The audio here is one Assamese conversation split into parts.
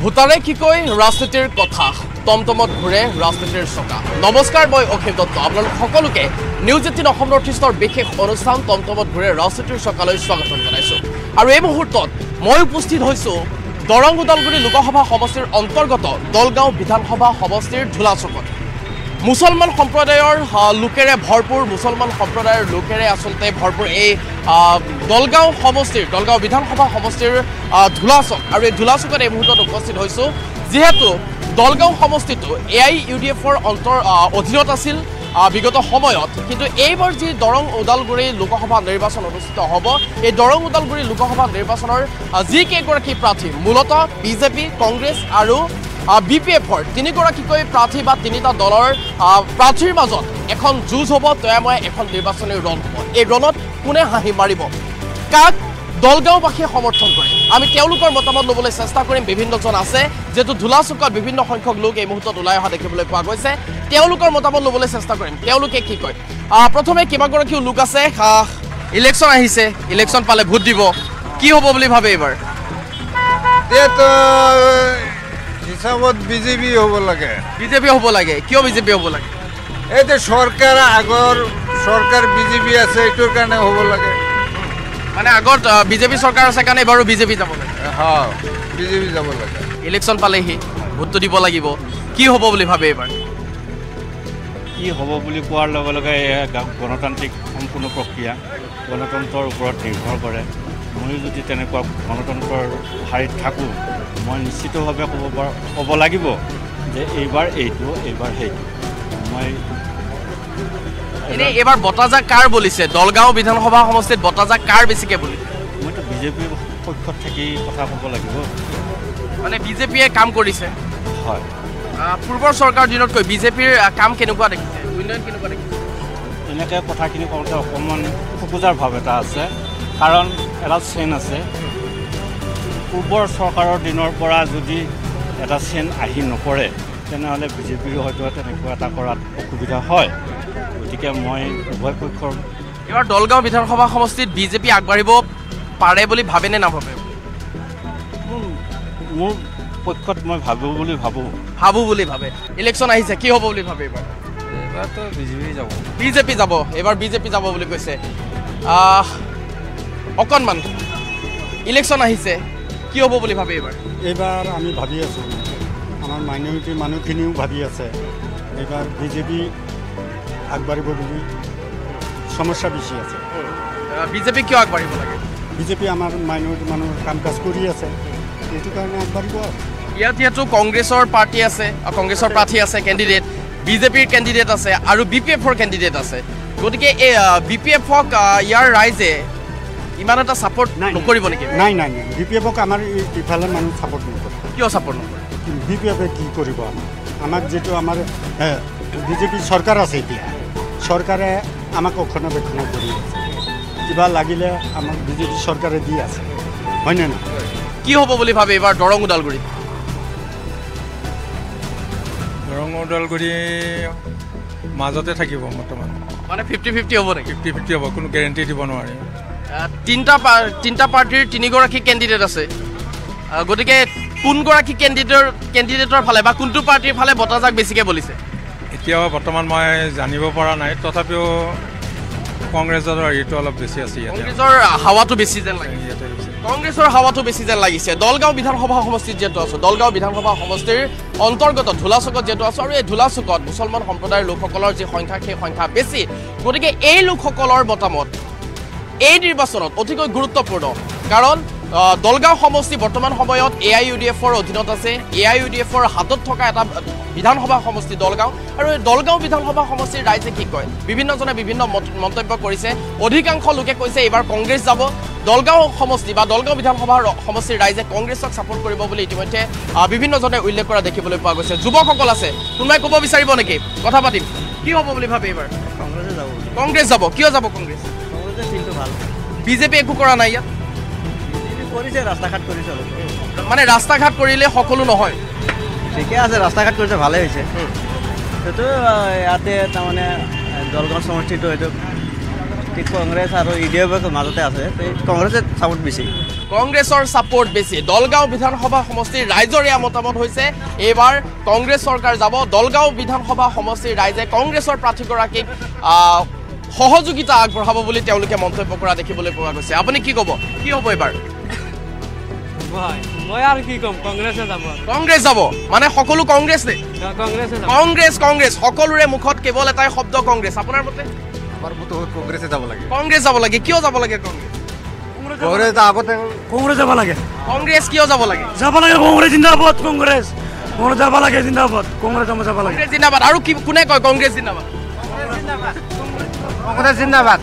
ভোটাৰে কি কয় ৰাজনীতিৰ কথা টমটমত ঘূৰে ৰাজনীতিৰ চকা। নমস্কাৰ, মই অখিল দত্ত। আপোনালোক সকলোকে নিউজ 18 অসম নৰ্থ ইষ্টৰ বিশেষ অনুষ্ঠান টমটমত ঘূৰে ৰাজনীতিৰ চকালৈ স্বাগতম জনাইছোঁ। আৰু এই মুহূৰ্তত মই উপস্থিত হৈছোঁ দৰং ওদালগুৰি লোকসভা সমষ্টিৰ অন্তৰ্গত দলগাঁও বিধানসভা সমষ্টিৰ ধুলাচকত। মুছলমান সম্প্ৰদায়ৰ লোকেৰে ভৰপূৰ, মুছলমান সম্প্ৰদায়ৰ লোকেৰে আচলতে ভৰপূৰ এই দলগাঁও সমষ্টিৰ, দলগাঁও বিধানসভা সমষ্টিৰ ধুলাচক। আৰু এই ধুলাচকত এই মুহূৰ্তত উপস্থিত হৈছোঁ যিহেতু দলগাঁও সমষ্টিটো AIUDFৰ অধীনত আছিল বিগত সময়ত, কিন্তু এইবাৰ যি দৰং ওদালগুৰি লোকসভা নিৰ্বাচন অনুষ্ঠিত হ'ব, এই দৰং ওদালগুৰি লোকসভা নিৰ্বাচনৰ যিকেইগৰাকী প্ৰাৰ্থী মূলতঃ বিজেপি, কংগ্ৰেছ আৰু BPFৰ তিনিগৰাকীকৈ প্ৰাৰ্থী বা তিনিটা দলৰ প্ৰাৰ্থীৰ মাজত এখন যুঁজ হ'ব, তয়াময় এখন নিৰ্বাচনী ৰণ হ'ব। এই ৰণত কোনে হাঁহি মাৰিব, কাক দলগাঁওবাসীয়ে সমৰ্থন কৰে, আমি তেওঁলোকৰ মতামত ল'বলৈ চেষ্টা কৰিম। বিভিন্নজন আছে, যিহেতু ধুলাচকত বিভিন্ন সংখ্যক লোক এই মুহূৰ্তত ওলাই অহা দেখিবলৈ পোৱা গৈছে, তেওঁলোকৰ মতামত ল'বলৈ চেষ্টা কৰিম। তেওঁলোকে কি কয়, প্ৰথমে কেইবাগৰাকীও লোক আছে। ইলেকশ্যন আহিছে, ইলেকশ্যন পালে ভোট দিব, কি হ'ব বুলি ভাবে এইবাৰ? হিচাপত বিজেপি হ'ব লাগে। বিজেপি হ'ব লাগে, কিয় বিজেপি হ'ব লাগে? এই যে চৰকাৰ, আগৰ চৰকাৰ বিজেপি আছে, এইটোৰ কাৰণে হ'ব লাগে। মানে আগত বিজেপি চৰকাৰ আছে কাৰণে এবাৰো বিজেপি যাব লাগে। হয়, বিজেপি যাব লাগে। ইলেকশ্যন পালেহি ভোটটো দিব লাগিব, কি হ'ব বুলি ভাবে এইবাৰ? কি হ'ব বুলি কোৱাৰ লগে লগে গণতান্ত্ৰিক সম্পূৰ্ণ প্ৰক্ৰিয়া, গণতন্ত্ৰৰ ওপৰত নিৰ্ভৰ কৰে। ময়ো যদি তেনেকুৱা গণতন্ত্ৰৰ শাৰীত থাকোঁ, মই নিশ্চিতভাৱে ক'ব লাগিব যে এইবাৰ এইটো, এইবাৰ সেইটো। মই এনেই এইবাৰ বতাজাক কাৰ বলিছে? দলগাঁও বিধানসভা সমষ্টিত বতাজাক কাৰ বেছিকৈ বলিছে? মইতো বিজেপিৰ পক্ষত থাকি কথা ক'ব লাগিব। মানে বিজেপিয়ে কাম কৰিছে। হয়, পূৰ্বৰ চৰকাৰ দিনতকৈ বিজেপিৰ কাম কেনেকুৱা দেখিছে, উন্নয়ন কেনেকুৱা দেখিছে? এনেকৈ কথাখিনি কওঁতে অকণমান খোকোজাৰ ভাৱ এটা আছে, কাৰণ এটা চেইন আছে। পূৰ্বৰ চৰকাৰৰ দিনৰ পৰা যদি এটা চেইন আহি নপৰে, তেনেহ'লে বিজেপিৰ হয়তো তেনেকুৱা এটা কৰাত অসুবিধা হয়। গতিকে মই উভয় পক্ষৰ এইবাৰ দলগাঁও বিধানসভা সমষ্টিত বিজেপি আগবাঢ়িব পাৰে বুলি ভাবে নে নাভাবে? মোৰ পক্ষত মই ভাবোঁ বুলি ভাবে। ইলেকশ্যন আহিছে, কি হ'ব বুলি ভাবে এইবাৰ? এইবাৰতো বিজেপি যাব। বিজেপি যাব, এইবাৰ বিজেপি যাব বুলি কৈছে। অকণমান ইলেকশ্যন আহিছে, কি হ'ব বুলি ভাবে এইবাৰ? এইবাৰ আমি ভাবি আছোঁ, আমাৰ মাইনৰিটি মানুহখিনিও ভাবি আছে, এইবাৰ বিজেপি আগবাঢ়িব বুলি। সমস্যা বেছি আছে। বিজেপি কিয় আগবাঢ়িব লাগে? বিজেপি আমাৰ মাইনৰিটি মানুহৰ কাম কাজ কৰি আছে, সেইটো কাৰণে আগবাঢ়িব। ইয়াত যিহেতু কংগ্ৰেছৰ পাৰ্টি আছে, কংগ্ৰেছৰ প্ৰাৰ্থী আছে, কেণ্ডিডেট, বিজেপিৰ কেণ্ডিডেট আছে আৰু BPFৰ কেণ্ডিডেট আছে, গতিকে এই BPFক ইয়াৰ ৰাইজে ইমান এটা ছাপৰ্ট নকৰিব নেকি? নাই, BPFক আমাৰ ইফালে মানুহ ছাপৰ্ট নকৰে। কিয় ছাপৰ্ট নকৰে? BPFে কি কৰিব আমাক যিটো আমাৰ বিজেপি চৰকাৰ আছে, এতিয়া চৰকাৰে আমাক ৰক্ষণাবেক্ষণ কৰি আছে, কিবা লাগিলে আমাক বিজেপি চৰকাৰে দি আছে, হয়নে নহয়? কি হ'ব বুলি ভাবে এইবাৰ দৰং ওদালগুৰিত? দৰং ওদালগুৰি মাজতে থাকিব বৰ্তমান। মানে 50-50 হ'ব নেকি? 50-50 হ'ব, কোনো গেৰেণ্টি দিব নোৱাৰি। তিনিটা পাৰ্টিৰ তিনিগৰাকী কেণ্ডিডেট আছে, গতিকে কোনগৰাকী কেণ্ডিডেটৰ ফালে বা কোনটো পাৰ্টিৰ ফালে বতাজাক বেছিকৈ বলিছে? এতিয়াও বৰ্তমান মই জানিব পৰা নাই, তথাপিও কংগ্ৰেছৰ হেৰিটো অলপ বেছি আছে ইয়াতে। কংগ্ৰেছৰ হাৱাটো বেছি যেন লাগে। কংগ্ৰেছৰ হাৱাটো বেছি যেন লাগিছে। দলগাঁও বিধানসভা সমষ্টিত যিহেতু আছোঁ, দলগাঁও বিধানসভা সমষ্টিৰ অন্তৰ্গত ধুলাচকত যিহেতু আছোঁ, আৰু এই ধুলাচকত মুছলমান সম্প্ৰদায়ৰ লোকসকলৰ যি সংখ্যা, সেই সংখ্যা বেছি। গতিকে এই লোকসকলৰ মতামত এই নিৰ্বাচনত অতিকৈ গুৰুত্বপূৰ্ণ, কাৰণ দলগাঁও সমষ্টি বৰ্তমান সময়ত AIUDFৰ অধীনত আছে। AIUDFৰ হাতত থকা এটা বিধানসভা সমষ্টি দলগাঁও, আৰু এই দলগাঁও বিধানসভা সমষ্টিৰ ৰাইজে কি কয়, বিভিন্নজনে বিভিন্ন মন্তব্য কৰিছে। অধিকাংশ লোকে কৈছে এইবাৰ কংগ্ৰেছ যাব। দলগাঁও সমষ্টি বা দলগাঁও বিধানসভা সমষ্টিৰ ৰাইজে কংগ্ৰেছক ছাপৰ্ট কৰিব বুলি ইতিমধ্যে বিভিন্নজনে উল্লেখ কৰা দেখিবলৈ পোৱা গৈছে। যুৱকসকল আছে, কোনোবাই ক'ব বিচাৰিব নেকি? কথা পাতিম, কি হ'ব বুলি ভাবে এইবাৰ? কংগ্ৰেছ যাব। কিয় যাব কংগ্ৰেছ? বিজেপি একো কৰা নাই ইয়াত? কৰিছে, ৰাস্তা ঘাট কৰিছে। মানে ৰাস্তা ঘাট কৰিলে সকলো নহয়, ঠিকে আছে, ৰাস্তা ঘাট কৰিছে, ভালেই হৈছে। সেইটো ইয়াতে তাৰমানে দলগাঁও সমষ্টিটো এইটো কংগ্ৰেছ আৰু UDFৰ মাজতে আছে, কংগ্ৰেছে ছাপোৰ্ট বেছি। কংগ্ৰেছৰ ছাপোৰ্ট বেছি দলগাঁও বিধানসভা সমষ্টিৰ ৰাইজৰ এয়া মতামত হৈছে এইবাৰ কংগ্ৰেছ চৰকাৰ যাব দলগাঁও বিধানসভা সমষ্টিৰ ৰাইজে কংগ্ৰেছৰ প্ৰাৰ্থীগৰাকীক সহযোগিতা আগবঢ়াব বুলি তেওঁলোকে মন্তব্য কৰা দেখিবলৈ পোৱা গৈছে আপুনি কি ক'ব কি হ'ব এইবাৰ মই আৰু কি ক'ম কংগ্ৰেছে যাব কংগ্ৰেছ যাব মানে সকলো কংগ্ৰেছ নে কংগ্ৰেছ কংগ্ৰেছ সকলোৰে মুখত কেৱল এটাই শব্দ কংগ্ৰেছ আপোনাৰ মতে কংগ্ৰেছে যাব লাগে কংগ্ৰেছ যাব লাগে কিয় যাব লাগে কংগ্ৰেছ কংগ্ৰেছ যাব লাগে কংগ্ৰেছ কিয় যাব লাগে কংগ্ৰেছ জিন্দাবাদ কংগ্ৰেছ যাব লাগে জিন্দাবাদ কংগ্ৰেছ যাব লাগে কংগ্ৰেছ জিন্দাবাদ আৰু কি কোনে কয় কংগ্ৰেছ জিন্দাবাদ কংগ্ৰেছ জিন্দাবাদ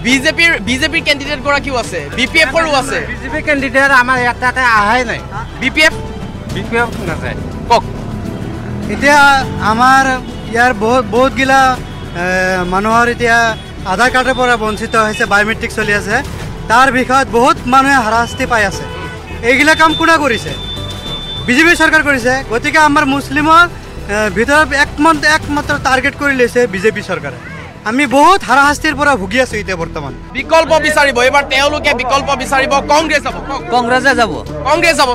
বিজেপিৰ কেণ্ডিডেট গৰাকীও আছে বিপিএফৰো আছে বিজেপি কেণ্ডিডেট আমাৰ ইয়াতে অহাই নাই বিপিএফ নাযায় কওক এতিয়া আমাৰ ইয়াৰ বহুতগিলা মানুহৰ এতিয়া আধাৰ কাৰ্ডৰ পৰা বঞ্চিত হৈছে বায়'মেট্ৰিক চলি আছে তাৰ বিষয়ত বহুত মানুহে হাৰাশাস্তি পাই আছে এইগিলা কাম কোনে কৰিছে বিজেপি চৰকাৰ কৰিছে গতিকে আমাৰ মুছলিমৰ ভিতৰত একমাত্ৰ টাৰ্গেট কৰি লৈছে বিজেপি চৰকাৰে আমি বহুত হাৰাশাস্তিৰ পৰা ভুগি আছো এতিয়া বৰ্তমান বিকল্প বিচাৰিব এইবাৰ তেওঁলোকে বিকল্প বিচাৰিব কংগ্ৰেছ যাব কংগ্ৰেছে যাব কংগ্ৰেছ যাব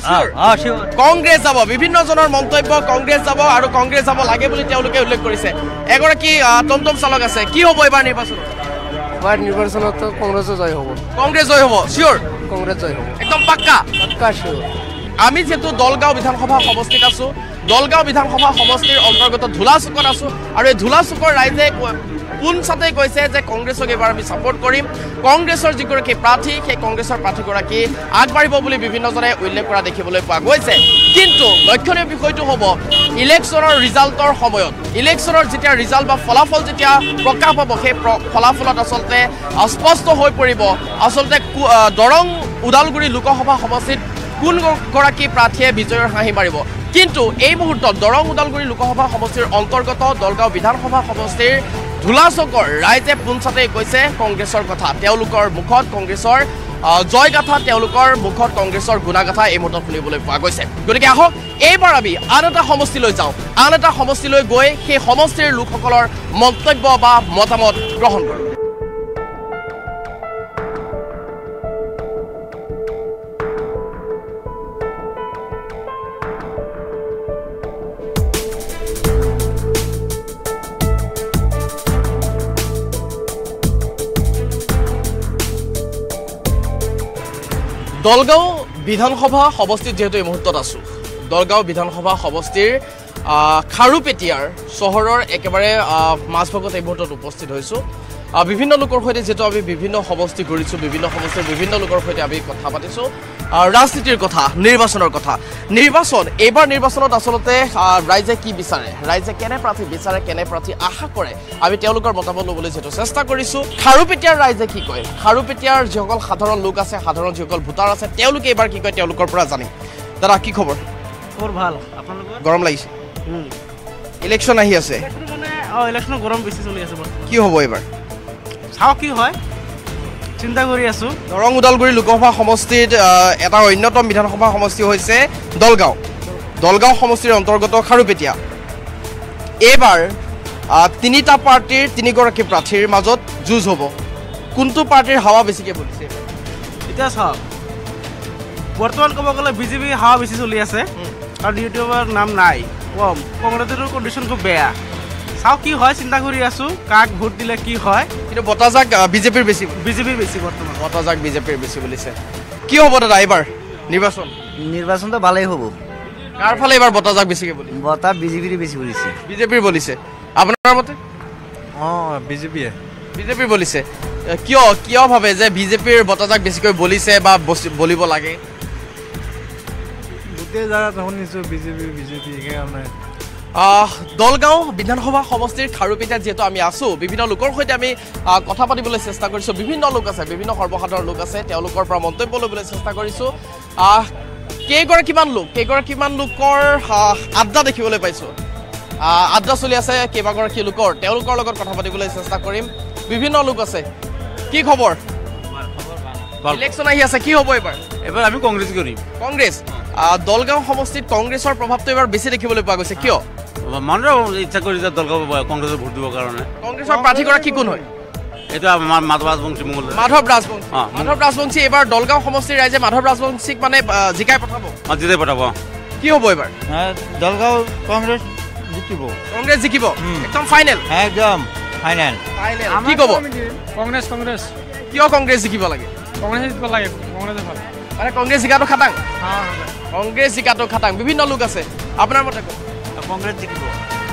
কংগ্ৰেছ যাব বিভিন্নজনৰ মন্তব্য কংগ্ৰেছ যাব আৰু কংগ্ৰেছ যাব লাগে বুলি তেওঁলোকে উল্লেখ কৰিছে এগৰাকী টমটম চালক আছে কি হ'ব এইবাৰ নিৰ্বাচনত কংগ্ৰেছ জয় হ'ব কংগ্ৰেছ জয় হ'ব চিয়'ৰ কংগ্ৰেছ জয় হ'ব একদম পাক্কা চিয়'ৰ আমি যিহেতু দলগাঁও বিধানসভা সমষ্টিত আছো দলগাঁও বিধানসভা সমষ্টিৰ অন্তৰ্গত ধূলাচুকত আছো আৰু এই ধূলাচুকৰ ৰাইজে পোনচাতেই কৈছে যে কংগ্ৰেছক এইবাৰ আমি ছাপোৰ্ট কৰিম কংগ্ৰেছৰ যিগৰাকী প্ৰাৰ্থী সেই কংগ্ৰেছৰ প্ৰাৰ্থীগৰাকী আগবাঢ়িব বুলি বিভিন্নজনে উল্লেখ কৰা দেখিবলৈ পোৱা গৈছে কিন্তু লক্ষণীয় বিষয়টো হ'ব ইলেকশ্যনৰ ৰিজাল্টৰ সময়ত ইলেকশ্যনৰ যেতিয়া ৰিজাল্ট বা ফলাফল যেতিয়া প্ৰকাশ পাব সেই ফলাফলত আচলতে স্পষ্ট হৈ পৰিব আচলতে দৰং ওদালগুৰি লোকসভা সমষ্টিত কোনগৰাকী প্ৰাৰ্থীয়ে বিজয়ৰ হাঁহি মাৰিব কিন্তু এই মুহূৰ্তত দৰং ওদালগুৰি লোকসভা সমষ্টিৰ অন্তৰ্গত দলগাঁও বিধানসভা সমষ্টিৰ ধূলাচকৰ ৰাইজে পোনচাতেই কৈছে কংগ্ৰেছৰ কথা তেওঁলোকৰ মুখত কংগ্ৰেছৰ জয়গাথা তেওঁলোকৰ মুখত কংগ্ৰেছৰ গুণাগাথা এই মুহূৰ্তত শুনিবলৈ পোৱা গৈছে গতিকে আহক এইবাৰ আমি আন এটা সমষ্টিলৈ যাওঁ আন এটা সমষ্টিলৈ গৈ সেই সমষ্টিৰ লোকসকলৰ মন্তব্য বা মতামত গ্ৰহণ কৰোঁ দলগাঁও বিধানসভা সমষ্টিত যেহেতু এই মুহূৰ্তত আছোঁ দলগাঁও বিধানসভা সমষ্টিৰ খাৰুপেটীয়াৰ চহৰৰ একেবাৰে মাজভাগত এই মুহূৰ্তত উপস্থিত হৈছোঁ বিভিন্ন লোকৰ সৈতে যিহেতু আমি বিভিন্ন সমষ্টি ঘূৰিছোঁ বিভিন্ন সমষ্টিৰ বিভিন্ন লোকৰ সৈতে আমি কথা পাতিছোঁ ৰাজনীতিৰ কথা নিৰ্বাচনৰ কথা এইবাৰ নিৰ্বাচনত আচলতে ৰাইজে কি বিচাৰে ৰাইজে কেনে প্ৰাৰ্থী বিচাৰে কেনে প্ৰাৰ্থী আশা কৰে আমি তেওঁলোকৰ মতামত ল'বলৈ যিহেতু চেষ্টা কৰিছোঁ খাৰুপেটীয়াৰ ৰাইজে কি কয় খাৰুপেটীয়াৰ যিসকল সাধাৰণ লোক আছে সাধাৰণ যিসকল ভোটাৰ আছে তেওঁলোকে এইবাৰ কি কয় তেওঁলোকৰ পৰা জানিম দাদা কি খবৰ ভাল আপোনালোকৰ গৰম লাগিছে ইলেকশ্যন আহি আছে ইলেকশ্যনৰ গৰম বেছি চলি আছে কি হ'ব এইবাৰ চাওঁ কি হয় চিন্তা কৰি আছোঁ দৰং ওদালগুৰি লোকসভা সমষ্টিত এটা অন্যতম বিধানসভা সমষ্টি হৈছে দলগাঁও সমষ্টিৰ অন্তৰ্গত খাৰুপেটীয়া এইবাৰ তিনিটা পাৰ্টীৰ তিনিগৰাকী প্ৰাৰ্থীৰ মাজত যুঁজ হ'ব কোনটো পাৰ্টীৰ হাৱা বেছিকৈ বলিছে এতিয়া চাওক বৰ্তমান ক'ব গ'লে বিজেপি হাৱা বেছি চলি আছে আৰু ইউটিউবৰ নাম নাই কম কংগ্ৰেছৰ কণ্ডিশ্যন খুব বেয়া চাওঁ কি হয় চিন্তা কৰি আছোঁ কাক ভোট দিলে কি হয় কিন্তু বতাহজাক বিজেপিৰ বেছি বৰ্তমান বতাহজাক বিজেপিৰ বেছি বুলিছে কি হ'ব দাদা এইবাৰ নিৰ্বাচনটো ভালেই হ'ব কাৰ ফালে এইবাৰ বতাহজাক বেছিকৈ বুলি বতাহ বিজেপিৰ বেছি বুলিছে বিজেপিৰ বলিছে আপোনাৰ মতে বিজেপিৰ বলিছে কিয় ভাবে যে বিজেপিৰ বতাহজাক বেছিকৈ বলিছে বা বলিব লাগে গোটেই জেগাত শুনিছোঁ বিজেপি সেইকাৰণে দলগাঁও বিধানসভা সমষ্টিৰ খাৰুপেটীয়াত যিহেতু আমি আছোঁ বিভিন্ন লোকৰ সৈতে আমি কথা পাতিবলৈ চেষ্টা কৰিছোঁ বিভিন্ন লোক আছে বিভিন্ন সৰ্বসাধাৰণ লোক আছে তেওঁলোকৰ পৰা মন্তব্য ল'বলৈ চেষ্টা কৰিছোঁ কেইগৰাকীমান লোকৰ আড্ডা দেখিবলৈ পাইছোঁ আড্ডা চলি আছে কেইবাগৰাকী লোকৰ তেওঁলোকৰ লগত কথা পাতিবলৈ চেষ্টা কৰিম বিভিন্ন লোক আছে কি খবৰ ইলেকশ্যন আহি আছে কি হ'ব এইবাৰ আমি কংগ্ৰেছ কৰিম কংগ্ৰেছ দলগাঁও সমষ্টিত কংগ্ৰেছৰ প্ৰভাৱটো এইবাৰ বেছি দেখিবলৈ পোৱা গৈছে কিয় মানুহে ইচ্ছা কৰিছে দলগাঁও কংগ্ৰেছক ভোট দিবৰ কাৰণে কংগ্ৰেছৰ প্ৰাৰ্থীগৰাকী কোন হয় এইটো আমাৰ মাধৱ ৰাজবংশী মংগল মাধৱ ৰাজবংশী মাধৱ ৰাজবংশী এইবাৰ দলগাঁও সমষ্টিৰ ৰাইজে মাধৱ ৰাজবংশীক মানে জিকাই পঠাব জিকাই পঠাব কি হ'ব এইবাৰ দলগাঁও কংগ্ৰেছ জিকিব কংগ্ৰেছ জিকিব একদম ফাইনেল একদম ফাইনেল কি ক'ব কংগ্ৰেছ কিয় কংগ্ৰেছ জিকিব লাগে কংগ্ৰেছ জিকিব লাগে কংগ্ৰেছে ভাল মানে কংগ্ৰেছ জিকাটো খাটাং কংগ্ৰেছ জিকাটো খাটাং বিভিন্ন লোক আছে আপোনাৰ মতে কওক কংগ্ৰেছ জিকিব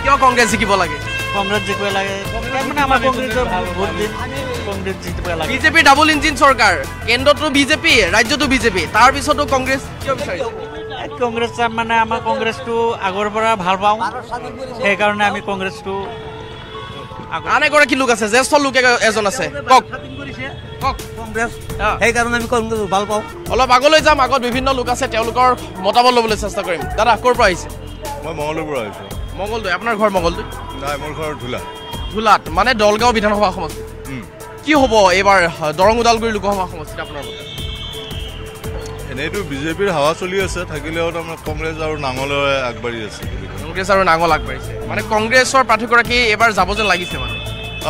কিয় কংগ্ৰেছ জিকিব লাগে কংগ্ৰেছ জিকিব লাগে মানে আমাৰ কংগ্ৰেছৰ ভোট দিন কংগ্ৰেছ জিকিব লাগে বিজেপিৰ ডাবল ইঞ্জিন চৰকাৰ কেন্দ্ৰতো বিজেপি ৰাজ্যতো বিজেপি তাৰ পিছতো কংগ্ৰেছ কিয় বিচাৰিছে কংগ্ৰেছ মানে আমাৰ কংগ্ৰেছটো আগৰ পৰা ভাল পাওঁ সেইকাৰণে আমি কংগ্ৰেছটো আন এগৰাকী লোক আছে জ্যেষ্ঠ লোক এজন আছে কওক কংগ্ৰেছ সেইকাৰণে আমি কংগ্ৰেছ ভাল পাওঁ অলপ আগলৈ যাম আগত বিভিন্ন লোক আছে তেওঁলোকৰ মতামত ল'বলৈ চেষ্টা কৰিম দাদা ক'ৰ পৰা আহিছে মই মঙলদৈৰ পৰা আহিছোঁ মঙলদৈ আপোনাৰ ঘৰ মঙলদৈ নাই মোৰ ঘৰ ধুলাত মানে দলগাঁও বিধানসভা সমষ্টি কি হ'ব এইবাৰ দৰং ওদালগুৰি লোকসভা সমষ্টিত আপোনাৰ মতে এনেইতো বিজেপিৰ হাৱা চলি আছে থাকিলেও তাৰমানে কংগ্ৰেছ আৰু নাঙলে আগবাঢ়ি আছে কংগ্ৰেছ আৰু নাঙল আগবাঢ়িছে মানে কংগ্ৰেছৰ প্ৰাৰ্থীগৰাকী এইবাৰ যাব যেন লাগিছে মানে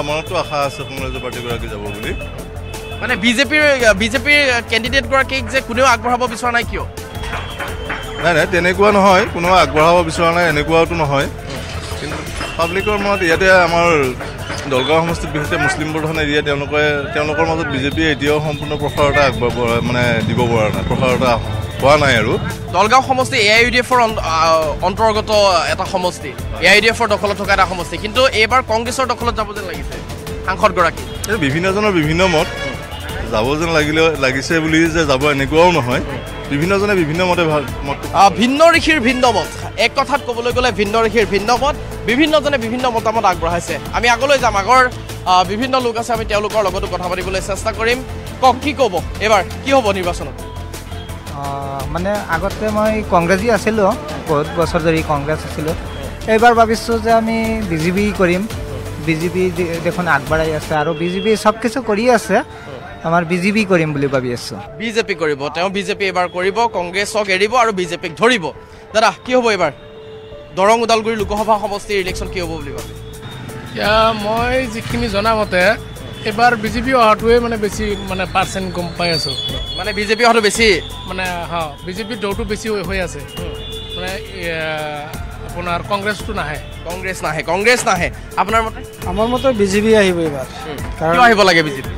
মনততো আশা আছে কংগ্ৰেছৰ প্ৰাৰ্থীগৰাকী যাব বুলি মানে বিজেপিৰ কেণ্ডিডেটগৰাকীক যে কোনেও আগবঢ়াব বিচৰা নাই কিয় নাই তেনেকুৱা নহয় কোনোবা আগবঢ়াব বিচৰা নাই এনেকুৱাওতো নহয় কিন্তু পাব্লিকৰ মনত ইয়াতে আমাৰ দলগাঁও সমষ্টিত বিশেষকৈ মুছলিম প্ৰধান এৰিয়া তেওঁলোকৰ মাজত বিজেপিয়ে এতিয়াও সম্পূৰ্ণ প্ৰসাৰতা মানে দিব পৰা নাই প্ৰসাৰতা হোৱা নাই আৰু দলগাঁও সমষ্টি AIUDFৰ অন্তৰ্গত এটা সমষ্টি AIUDFৰ দখলত থকা এটা সমষ্টি কিন্তু এইবাৰ কংগ্ৰেছৰ দখলত যাব যেন লাগিছে সাংসদগৰাকী বিভিন্নজনৰ বিভিন্ন মত যাব যেন লাগিছে বুলি যে যাব এনেকুৱাও নহয় বিভিন্নজনে বিভিন্ন মতে ভিন্ন ঋষিৰ ভিন্ন মত এক কথাত ক'বলৈ গ'লে ভিন্ন ঋষিৰ ভিন্ন মত বিভিন্নজনে বিভিন্ন মতামত আগবঢ়াইছে আমি আগলৈ যাম আগৰ বিভিন্ন লোক আছে আমি তেওঁলোকৰ লগতো কথা পাতিবলৈ চেষ্টা কৰিম কওক কি ক'ব এইবাৰ কি হ'ব নিৰ্বাচনত মানে আগতে মই কংগ্ৰেছী আছিলোঁ বহুত বছৰ ধৰি কংগ্ৰেছ আছিলোঁ এইবাৰ ভাবিছোঁ যে আমি বিজেপি কৰিম বিজেপি দেখোন আগবাঢ়াই আছে আৰু বিজেপি চব কিছু কৰি আছে আমাৰ বিজেপি কৰিম বুলি ভাবি আছোঁ বিজেপি কৰিব তেওঁ বিজেপি এইবাৰ কৰিব কংগ্ৰেছক এৰিব আৰু বিজেপিক ধৰিব দাদা কি হ'ব এইবাৰ দৰং ওদালগুৰি লোকসভা সমষ্টিৰ ইলেকশ্যন কি হ'ব বুলি ভাবে এতিয়া মই যিখিনি জনামতে এইবাৰ বিজেপি অহাটোৱে মানে বেছি মানে পাৰ্চেণ্ট গম পাই আছোঁ মানে বিজেপি অহাটো বেছি মানে বিজেপিৰ দৌৰটো বেছি হৈ আছে মানে আপোনাৰ কংগ্ৰেছ নাহে আপোনাৰ মতে আমাৰ মতে বিজেপি আহিব এইবাৰ কিয় আহিব লাগে বিজেপি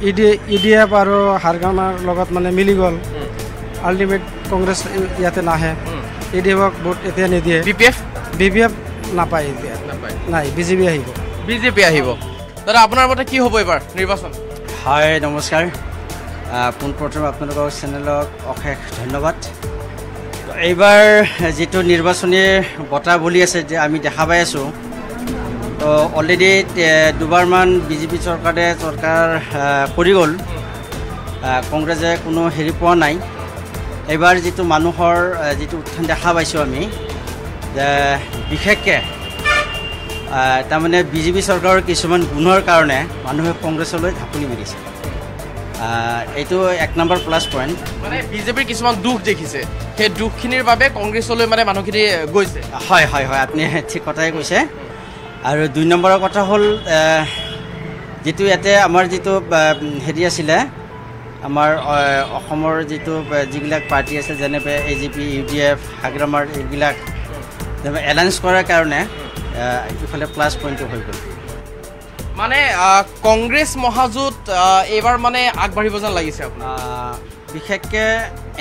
EDF আৰু হাৰগামাৰ লগত মানে মিলি গ'ল আল্টিমেট কংগ্ৰেছ ইয়াতে নাহে EDFক ভোট এতিয়া নিদিয়ে BPF নাপায় এতিয়া নাই বিজেপি আহিব দাদা আপোনাৰ মতে কি হ'ব এইবাৰ নিৰ্বাচন হয় নমস্কাৰ পোনপ্ৰথমে আপোনালোকৰ চেনেলক অশেষ ধন্যবাদ এইবাৰ যিটো নিৰ্বাচনী বঁটা বুলি আছে যে আমি দেখা পাই আছোঁ তো অলৰেডি দুবাৰমান বিজেপি চৰকাৰ কৰি গ'ল কংগ্ৰেছে কোনো হেৰি পোৱা নাই এইবাৰ যিটো মানুহৰ যিটো উত্থান দেখা পাইছোঁ আমি বিশেষকৈ তাৰমানে বিজেপি চৰকাৰৰ কিছুমান গুণৰ কাৰণে মানুহে কংগ্ৰেছলৈ ঢাপলি মাৰিছে এইটো এক নম্বৰ প্লাছ পইণ্ট মানে বিজেপিৰ কিছুমান দুখ দেখিছে সেই দুখখিনিৰ বাবে কংগ্ৰেছলৈ মানে মানুহখিনি গৈছে হয় আপুনি ঠিক কথাই কৈছে আৰু 2 নম্বৰৰ কথা হ'ল যিটো ইয়াতে আমাৰ যিটো হেৰি আছিলে আমাৰ অসমৰ যিবিলাক পাৰ্টি আছে যেনেকৈ AGP UDF হাগ্ৰামাৰ এইবিলাক এলায়েন্স কৰাৰ কাৰণে ইফালে প্লাছ পইণ্টটো হৈ গ'ল মানে কংগ্ৰেছ মহাজোঁট এইবাৰ মানে আগবাঢ়িব যেন লাগিছে বিশেষকৈ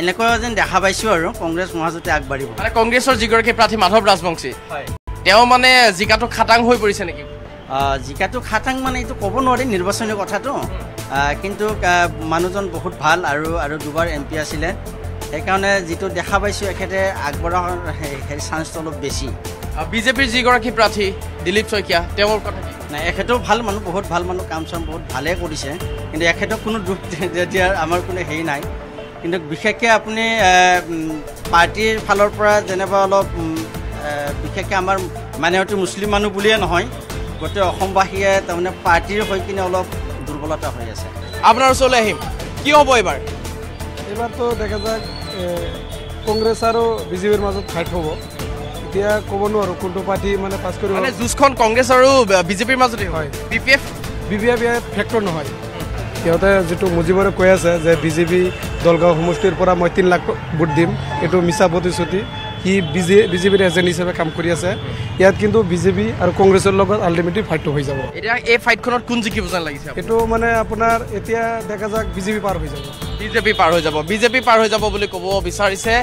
এনেকুৱা যেন দেখা পাইছোঁ আৰু কংগ্ৰেছ মহাজোঁটে আগবাঢ়িব মানে কংগ্ৰেছৰ যিগৰাকী প্ৰাৰ্থী মাধৱ ৰাজবংশী তেওঁ মানে জিকাটো খাটাং হৈ পৰিছে নেকি জিকাটো খাটাং মানে এইটো ক'ব নোৱাৰি নিৰ্বাচনী কথাটো কিন্তু মানুহজন বহুত ভাল আৰু দুবাৰ MP আছিলে সেইকাৰণে যিটো দেখা পাইছোঁ এখেতে আগবঢ়াৰ চান্সটো অলপ বেছি বিজেপিৰ যিগৰাকী প্ৰাৰ্থী দিলীপ শইকীয়া তেওঁৰ কথা নাই এখেতেও ভাল মানুহ বহুত ভাল মানুহ কাম চাম বহুত ভালেই কৰিছে কিন্তু এখেতক কোনো দুখ দিয়াৰ আমাৰ কোনো হেৰি নাই কিন্তু বিশেষকৈ আপুনি পাৰ্টিৰ ফালৰ পৰা যেনিবা অলপ বিশেষকৈ আমাৰ মানে হয়তো মুছলিম মানুহ বুলিয়ে নহয় গোটেই অসমবাসীয়ে তাৰমানে পাৰ্টিৰ হৈ কিনে অলপ দুৰ্বলতা হৈ আছে আপোনাৰ ওচৰলৈ আহিম কি হ'ব এইবাৰতো দেখা যাক কংগ্ৰেছ আৰু বিজেপিৰ মাজত ফাইট হ'ব এতিয়া ক'ব নোৱাৰোঁ কোনটো পাৰ্টি মানে পাছ কৰিব মানে যুঁজখন কংগ্ৰেছ আৰু বিজেপিৰ মাজতে হয় BPF ইয়াত ফেক্টৰ নহয় সিহঁতে যিটো মুজিবৰে কৈ আছে যে বিজেপি দলগাঁও সমষ্টিৰ পৰা মই 3 লাখ ভোট দিম, এইটো মিছা প্ৰতিশ্ৰুতি। সি বিজেপিৰ এজেণ্ট হিচাপে কাম কৰি আছে। ইয়াত কিন্তু বিজেপি আৰু কংগ্ৰেছৰ লগত আল্টিমেটলি ফাইটটো হৈ যাব। এতিয়া এই ফাইটখনত কোন জিকিব যেন লাগিছে? এইটো মানে আপোনাৰ এতিয়া দেখা যাক বিজেপি পাৰ হৈ যাব। বিজেপি পাৰ হৈ যাব বুলি ক'ব বিচাৰিছে।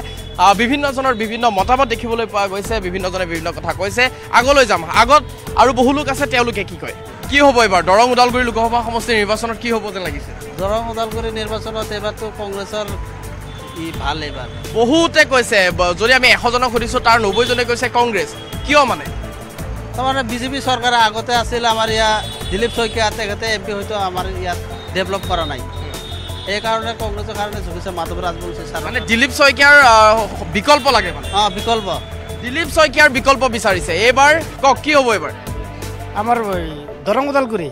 বিভিন্নজনৰ বিভিন্ন মতামত দেখিবলৈ পোৱা গৈছে, বিভিন্নজনে বিভিন্ন কথা কৈছে। আগলৈ যাম, আগত আৰু বহু লোক আছে, তেওঁলোকে কি কয়? কি হ'ব এইবাৰ দৰং ওদালগুৰি লোকসভা সমষ্টিৰ নিৰ্বাচনত কি হ'ব যেন লাগিছে? দৰং ওদালগুৰি নিৰ্বাচনত এইবাৰতো কংগ্ৰেছৰ ভাল। এইবাৰ বহুতে কৈছে, যদি আমি 100 জনক সুধিছোঁ তাৰ 90 জনে কৈছে কংগ্ৰেছ। কিয় মানে? তাৰমানে বিজেপি চৰকাৰে আগতে আছিল আমাৰ ইয়াত দিলীপ শইকীয়া, তেখেতে MP হয়তো আমাৰ ইয়াত ডেভেলপ কৰা নাই, সেইকাৰণে কংগ্ৰেছৰ কাৰণে ঝুকিছে মাধৱ ৰাজবংশী ছাৰ। মানে দিলীপ শইকীয়াৰ বিকল্প লাগে মানে? বিকল্প, দিলীপ শইকীয়াৰ বিকল্প বিচাৰিছে। এইবাৰ কওক কি হ'ব এইবাৰ? আমাৰ দৰং ওদালগুৰি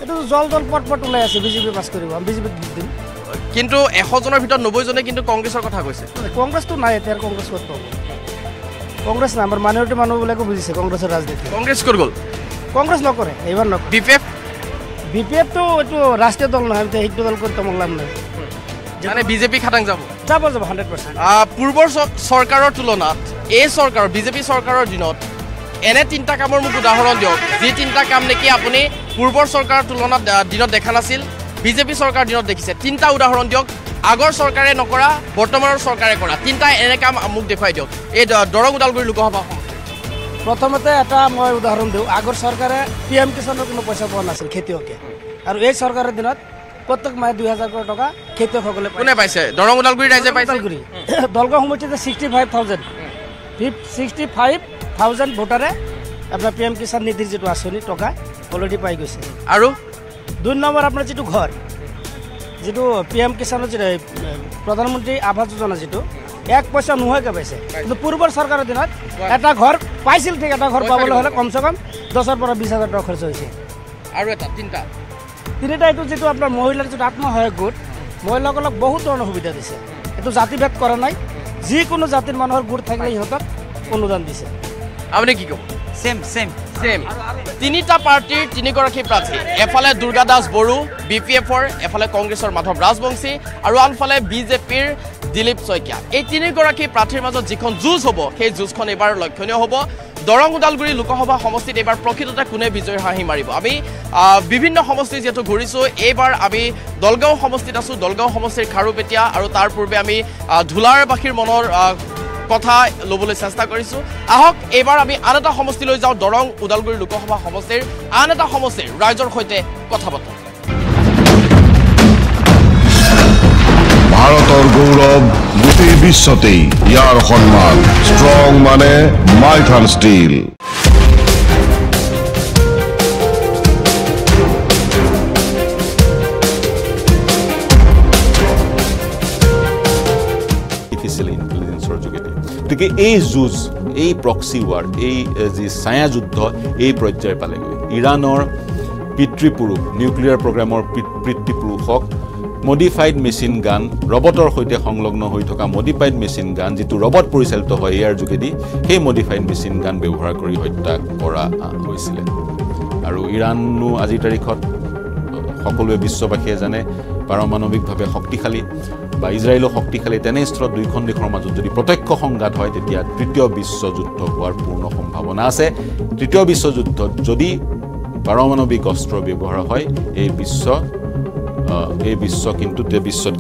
এইটো জল পট ওলাই আছে, বিজেপি পাছ কৰিব, আমি বিজেপিত দিম। কিন্তু 100 জনৰ ভিতৰত 90 জনে কিন্তু কংগ্ৰেছৰ কথা কৈছে। কংগ্ৰেছটো নাই, এতিয়া কংগ্ৰেছ ক'ত পাব? কংগ্ৰেছ নাই, আমাৰ মাইনৰিটি মানুহবিলাকে বুজিছে কংগ্ৰেছৰ ৰাজনীতি। কংগ্ৰেছ ক'ত গ'ল? কংগ্ৰেছ নকৰে, এইবাৰ নকৰে। বিপিএফটো এইটো ৰাষ্ট্ৰীয় দল নহয়, সেইটো দল কৰি তোমাক লাভ নাই। মানে বিজেপি খাটাং যাব 100%। পূৰ্বৰ চৰকাৰৰ তুলনাত এই চৰকাৰৰ বিজেপি চৰকাৰৰ দিনত এনে 3টা কামৰ মোক উদাহৰণ দিয়ক, যি 3টা কাম নেকি আপুনি পূৰ্বৰ চৰকাৰৰ তুলনাত দিনত দেখা নাছিল, বিজেপি চৰকাৰৰ দিনত দেখিছে। 3টা উদাহৰণ দিয়ক, আগৰ চৰকাৰে নকৰা, বৰ্তমানৰ চৰকাৰে কৰা 3টা এনে কাম মোক দেখুৱাই দিয়ক এই দৰং ওদালগুৰি লোকসভা সমষ্টি। প্ৰথমতে এটা মই উদাহৰণ দিওঁ, আগৰ চৰকাৰে PM কিষাণৰ কোনো পইচা পোৱা নাছিল খেতিয়কে, আৰু এই চৰকাৰৰ দিনত প্ৰত্যেক মাহে 2000 কোটি টকা খেতিয়কসকলে কোনে পাইছে? দৰং ওদালগুৰি ৰাইজে পাইছে। দলগাঁও সমষ্টিতে 65,000 ভোটাৰে আপোনাৰ PM কিষাণ নিধিৰ যিটো আঁচনি টকা অলৰেডি পাই গৈছে। আৰু 2 নম্বৰ আপোনাৰ যিটো ঘৰ, যিটো PM কিষাণৰ যিটো প্ৰধানমন্ত্ৰী আৱাস যোজনা, যিটো 1 পইচা নোহোৱাকৈ পাইছে। কিন্তু পূৰ্বৰ চৰকাৰৰ দিনত এটা ঘৰ পাইছিল, ঠিক এটা ঘৰ পাবলৈ হ'লে কমচে কম 10,000 পৰা 20,000 টকা খৰচ হৈছে। আৰু এটা 3টা এইটো যিটো আপোনাৰ মহিলাৰ যিটো আত্মসহায়ক গোট, মহিলাসকলক বহুত ধৰণৰ সুবিধা দিছে। এইটো জাতিভেদ কৰা নাই, যিকোনো জাতিৰ মানুহৰ গোট থাকিলে সিহঁতক অনুদান দিছে। আপুনি কি ক'ব? ছেম 3টা পাৰ্টিৰ 3গৰাকী প্ৰাৰ্থী, এফালে দুৰ্গা দাস বড়ো BPFৰ, এফালে কংগ্ৰেছৰ মাধৱ ৰাজবংশী আৰু আনফালে বিজেপিৰ দিলীপ শইকীয়া। এই 3গৰাকী প্ৰাৰ্থীৰ মাজত যিখন যুঁজ হ'ব, সেই যুঁজখন এইবাৰ লক্ষণীয় হ'ব। দৰং ওদালগুৰি লোকসভা সমষ্টিত এইবাৰ প্ৰকৃততে কোনে বিজয়ৰ হাঁহি মাৰিব? আমি বিভিন্ন সমষ্টি যিহেতু ঘূৰিছোঁ, এইবাৰ আমি দলগাঁও সমষ্টিত আছোঁ। দলগাঁও সমষ্টিৰ খাৰুপেটীয়া আৰু তাৰ পূৰ্বে আমি ধুলাৰবাসীৰ মনৰ কথা ল'বলৈ চেষ্টা কৰিছোঁ। আহক এইবাৰ আমি আন এটা সমষ্টিলৈ যাওঁ, দৰং ওদালগুৰি লোকসভা সমষ্টিৰ আন এটা সমষ্টিৰ ৰাইজৰ সৈতে কথা পাতোঁ। ভাৰতৰ গৌৰৱ গোটেই বিশ্বতেই ইয়াৰ সন্মান, ষ্ট্ৰং মানে মাইথান ষ্টীল। গতিকে এই যুঁজ, এই প্ৰক্সি ৱাৰ, এই যি ছায়া যুদ্ধ এই পৰ্যায় পালেগৈ। ইৰাণৰ পিতৃপুৰুষ, নিউক্লিয়াৰ প্ৰগ্ৰামৰ পিতৃপুৰুষক মডিফাইড মেচিন গান, ৰবটৰ সৈতে সংলগ্ন হৈ থকা মডিফাইড মেচিন গান, যিটো ৰবট পৰিচালিত হয় ইয়াৰ যোগেদি, সেই মডিফাইড মেচিন গান ব্যৱহাৰ কৰি হত্যা কৰা হৈছিলে। আৰু ইৰাণো আজিৰ তাৰিখত সকলোৱে বিশ্ববাসীয়ে জানে পাৰমাণৱিকভাৱে শক্তিশালী, বা ইজৰাইলো শক্তিশালী। তেনে স্থলত দুয়োখন দেশৰ মাজত যদি প্ৰত্যক্ষ সংঘাত হয়, তেতিয়া 3য় বিশ্বযুদ্ধ হোৱাৰ পূৰ্ণ সম্ভাৱনা আছে। 3য় বিশ্বযুদ্ধত যদি পাৰমাণৱিক অস্ত্ৰ ব্যৱহাৰ হয়, এই বিশ্বত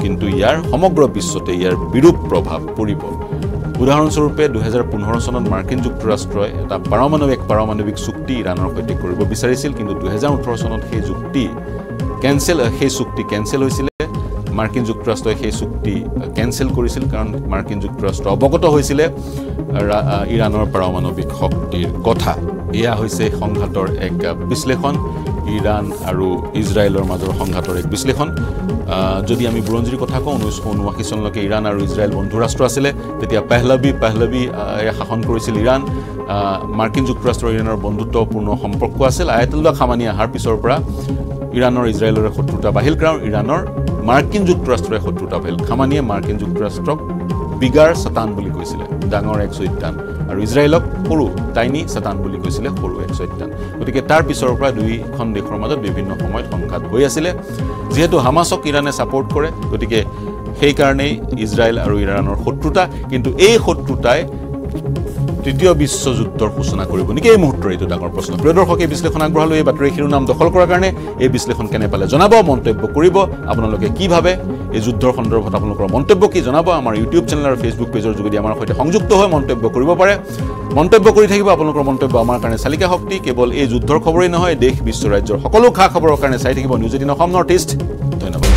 কিন্তু ইয়াৰ সমগ্ৰ বিশ্বতে ইয়াৰ বিৰূপ প্ৰভাৱ পৰিব। উদাহৰণস্বৰূপে 2015 চনত মাৰ্কিন যুক্তৰাষ্ট্ৰই এটা পাৰমাণৱিক চুক্তি ইৰাণৰ সৈতে কৰিব বিচাৰিছিল, কিন্তু 2018 চনত সেই চুক্তি কেনচেল হৈছিলে। মাৰ্কিন যুক্তৰাষ্ট্ৰই সেই চুক্তি কেনচেল কৰিছিল, কাৰণ মাৰ্কিন যুক্তৰাষ্ট্ৰ অৱগত হৈছিলে ইৰাণৰ পাৰমাণৱিক শক্তিৰ কথা। এয়া হৈছে সংঘাতৰ এক বিশ্লেষণ, ইৰাণ আৰু ইজৰাইলৰ মাজৰ সংঘাতৰ এক বিশ্লেষণ। যদি আমি বুৰঞ্জীৰ কথা কওঁ, 1979 চনলৈকে ইৰাণ আৰু ইজৰাইল বন্ধু ৰাষ্ট্ৰ আছিলে। তেতিয়া পাহলভি শাসন কৰিছিল ইৰাণ। মাৰ্কিন যুক্তৰাষ্ট্ৰ ইৰাণৰ বন্ধুত্বপূৰ্ণ সম্পৰ্ক আছিল। আয়াতুল্লাহ খামানি অহাৰ পিছৰ পৰা ইৰাণৰ ইজৰাইলৰে শত্ৰুতা বাঢ়িল, কাৰণ ইৰাণৰ মাৰ্কিন যুক্তৰাষ্ট্ৰৰে শত্ৰুতা বাঢ়িল। খামানিয়ে মাৰ্কিন যুক্তৰাষ্ট্ৰক বিগাৰ চতান বুলি কৈছিলে, ডাঙৰ এক চৈতান। আৰু ইজৰাইলক সৰু টাইনি চেতান বুলি কৈছিলে, সৰু এক চৈতান। গতিকে তাৰ পিছৰ পৰা দুইখন দেশৰ মাজত বিভিন্ন সময়ত সংঘাত হৈ আছিলে। যিহেতু হামাছক ইৰাণে ছাপোৰ্ট কৰে, গতিকে সেইকাৰণেই ইজৰাইল আৰু ইৰাণৰ শত্ৰুতা। কিন্তু এই শত্ৰুতাই তৃতীয় বিশ্বযুদ্ধৰ সূচনা কৰিব নেকি এই মুহূৰ্তৰ? এইটো ডাঙৰ প্ৰশ্ন। প্ৰিয় দৰ্শক, এই বিশ্লেষণ আগবঢ়ালোঁ এই বাতৰি শিৰোনাম দখল কৰাৰ কাৰণে। এই বিশ্লেষণ কেনে পালে জনাব, মন্তব্য কৰিব। আপোনালোকে কি ভাবে এই যুদ্ধৰ সন্দৰ্ভত আপোনালোকৰ মন্তব্য কি জনাব। আমাৰ ইউটিউব চেনেল আৰু ফেচবুক পেজৰ যোগেদি আমাৰ সৈতে সংযুক্ত হৈ মন্তব্য কৰিব পাৰে। মন্তব্য কৰি থাকিব। আপোনালোকৰ মন্তব্য আমাৰ কাৰণে চালিকা শক্তি। কেৱল এই যুদ্ধৰ খবৰেই নহয়, দেশ বিশ্ব ৰাজ্যৰ সকলো খা খবৰৰ কাৰণে চাই থাকিব নিউজ 18 অসম নৰ্থ ইষ্ট। ধন্যবাদ।